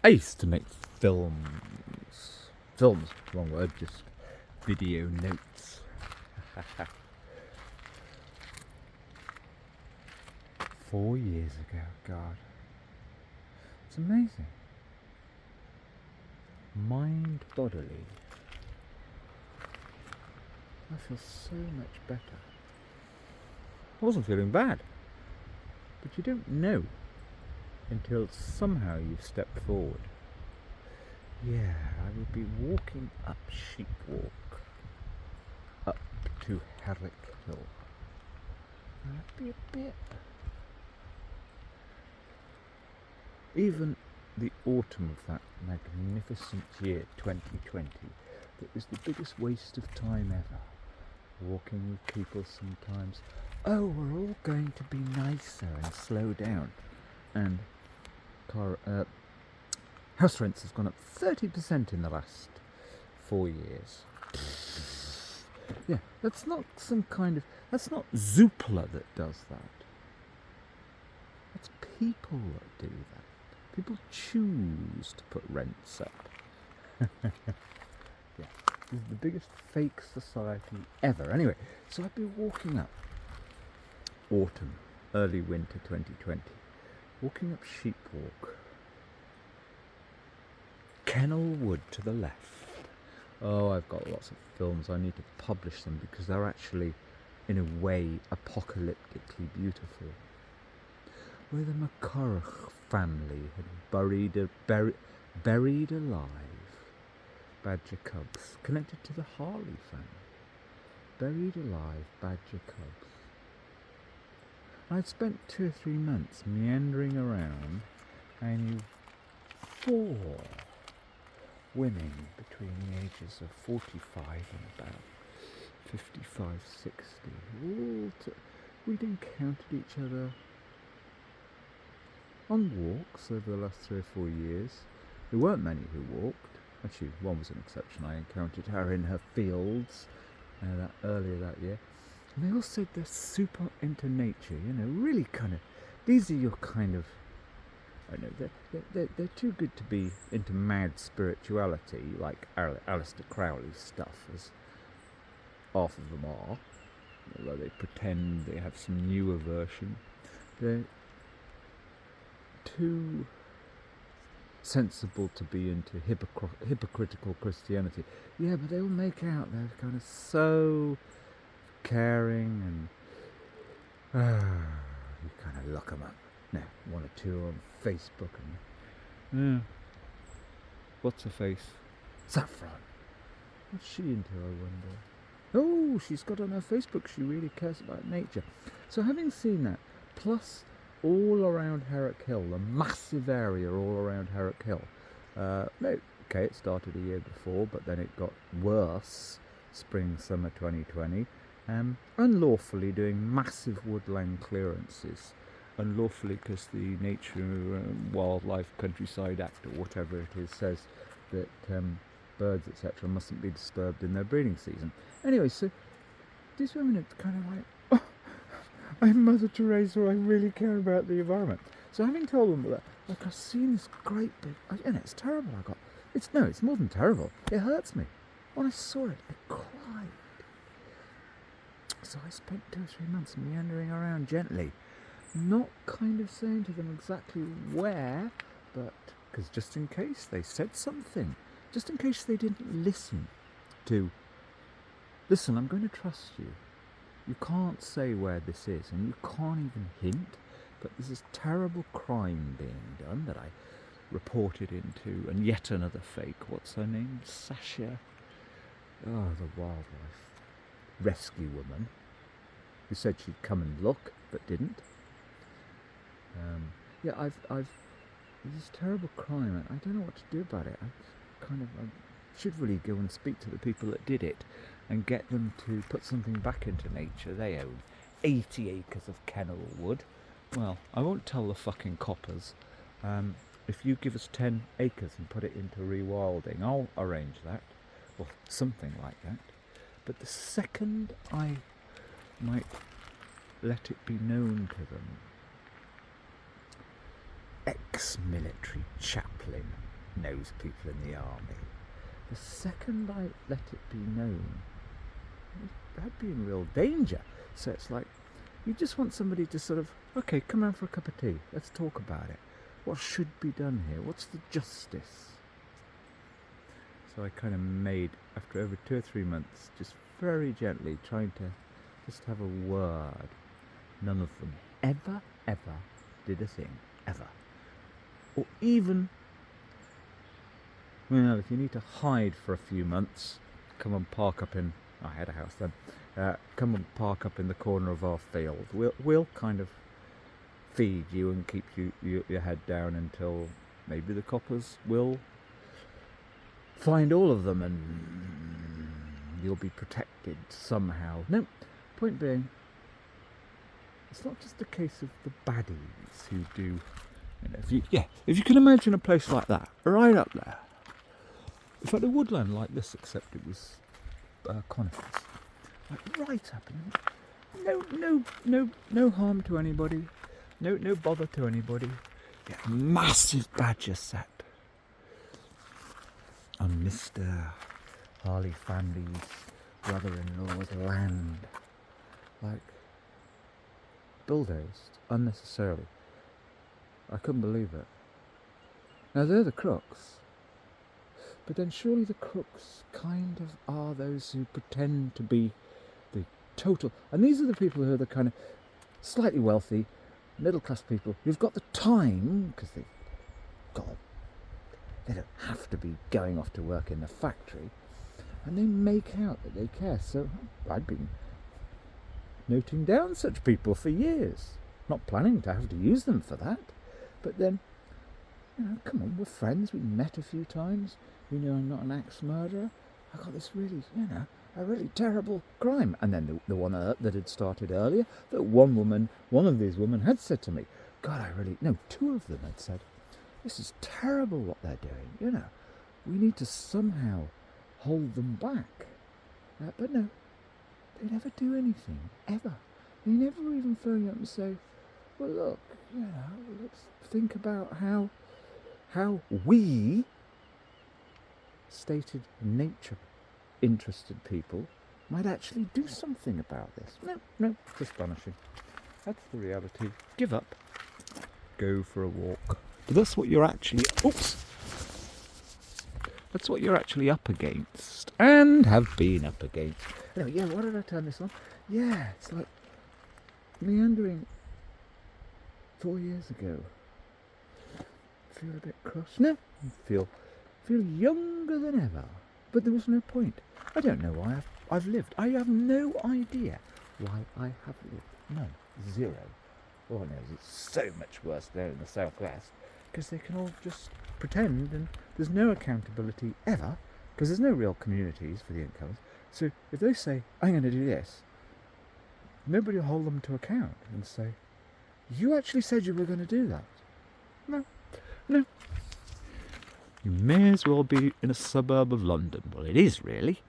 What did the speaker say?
I used to make films. Films, wrong word, just video notes. 4 years ago, God. It's amazing. Mind bodily. I feel so much better. I wasn't feeling bad. But you don't know until somehow you've stepped forward. Yeah, I would be walking up Sheep Walk, up to Herrick Hill. That'd be a bit. Even the autumn of that magnificent year, 2020, that was the biggest waste of time ever. Walking with people sometimes. Oh, we're all going to be nicer and slow down. And house rents have gone up 30% in the last 4 years. Yeah, that's not that's not Zoopla that does that. It's people that do that. People choose to put rents up. Yeah, this is the biggest fake society ever. Anyway, so I'd be walking up autumn, early winter 2020, walking up Sheep Walk. Kennel Wood to the left. Oh, I've got lots of films. I need to publish them because they're actually, in a way, apocalyptically beautiful. Where the McCurrach family had buried alive badger cubs, connected to the Harley family. Buried alive badger cubs. I'd spent 2 or 3 months meandering around. I knew 4 women between the ages of 45 and about 55, 60. We'd encountered each other on walks over the last 3 or 4 years. There weren't many who walked. Actually, one was an exception. I encountered her in her fields earlier that year. And they all said they're super into nature, really kind of, these are your kind of, I don't know, they're too good to be into mad spirituality, like Aleister Crowley's stuff, as half of them are, although they pretend they have some newer version. They're too sensible to be into hypocritical Christianity. Yeah, but they all make out they're kind of so caring, and you kind of look them up. Now, 1 or 2 on Facebook, and what's her face? Saffron. What's she into, I wonder? Oh, she's got on her Facebook, she really cares about nature. So having seen that, plus all around Herrick Hill, the massive area all around Herrick Hill. Okay, it started a year before, but then it got worse, spring, summer 2020. Unlawfully doing massive woodland clearances. Unlawfully because the Nature Wildlife Countryside Act, or whatever it is, says that birds, etc., mustn't be disturbed in their breeding season. Anyway, so these women are kind of like, I'm Mother Teresa, I really care about the environment. So having told them that, like, I've seen this great big, and it's terrible, it's more than terrible, it hurts me. When I saw it, I cried. So I spent 2 or 3 months meandering around gently, not kind of saying to them exactly where, but, because just in case they said something, just in case they didn't listen, I'm going to trust you. You can't say where this is, and you can't even hint, but there's this terrible crime being done that I reported into, and yet another fake, what's her name? Sasha? Oh, the wildlife rescue woman, who said she'd come and look, but didn't. I've this terrible crime, I don't know what to do about it. I should really go and speak to the people that did it, and get them to put something back into nature. They own 80 acres of Kennel Wood. Well, I won't tell the fucking coppers. If you give us 10 acres and put it into rewilding, I'll arrange that, or something like that. But the second I might let it be known to them, ex-military chaplain knows people in the army. The second I let it be known, I'd be in real danger. So it's like, you just want somebody to sort of, okay, come round for a cup of tea. Let's talk about it. What should be done here? What's the justice? So I kind of made, after over 2 or 3 months, just very gently trying to just have a word. None of them ever did a thing, ever. Or even, well, if you need to hide for a few months, come and park up in, I had a house then, come and park up in the corner of our field. We'll kind of feed you and keep your head down until maybe the coppers will find all of them and you'll be protected somehow. No, point being, it's not just a case of the baddies who do, if you can imagine a place like that, right up there. In fact, a woodland like this, except it was conifers, like right up, and no harm to anybody, no bother to anybody. Yeah, massive badger set on Mr. Harley family's brother-in-law's land, like bulldozed unnecessarily. I couldn't believe it. Now they're the crooks, but then surely the crooks kind of are those who pretend to be the total, and these are the people who are the kind of slightly wealthy, middle-class people who've got the time, because they don't have to be going off to work in the factory, and they make out that they care. So I'd been noting down such people for years, not planning to have to use them for that, but then, come on, we're friends, we met a few times, you know I'm not an axe murderer, I got this really, a really terrible crime. And then the one that had started earlier, that one of these women had said to me, God, two of them had said, this is terrible what they're doing, we need to somehow hold them back. But no, they never do anything, ever. They never even phone you up and say, well look, let's think about how we, stated nature interested people, might actually do something about this. No, just vanishing. That's the reality. Give up. Go for a walk. But that's what you're actually, that's what you're actually up against, and have been up against. Anyway, why did I turn this on? Yeah, it's like meandering 4 years ago. Feel a bit cross. No, feel younger than ever. But there was no point. I don't know why I've lived. I have no idea why I have lived. None. Zero. All I know is it's so much worse there in the southwest, because they can all just pretend, and there's no accountability ever, because there's no real communities for the incomers. So if they say, I'm going to do this, nobody will hold them to account and say, you actually said you were going to do that. No. You may as well be in a suburb of London. Well, it is really.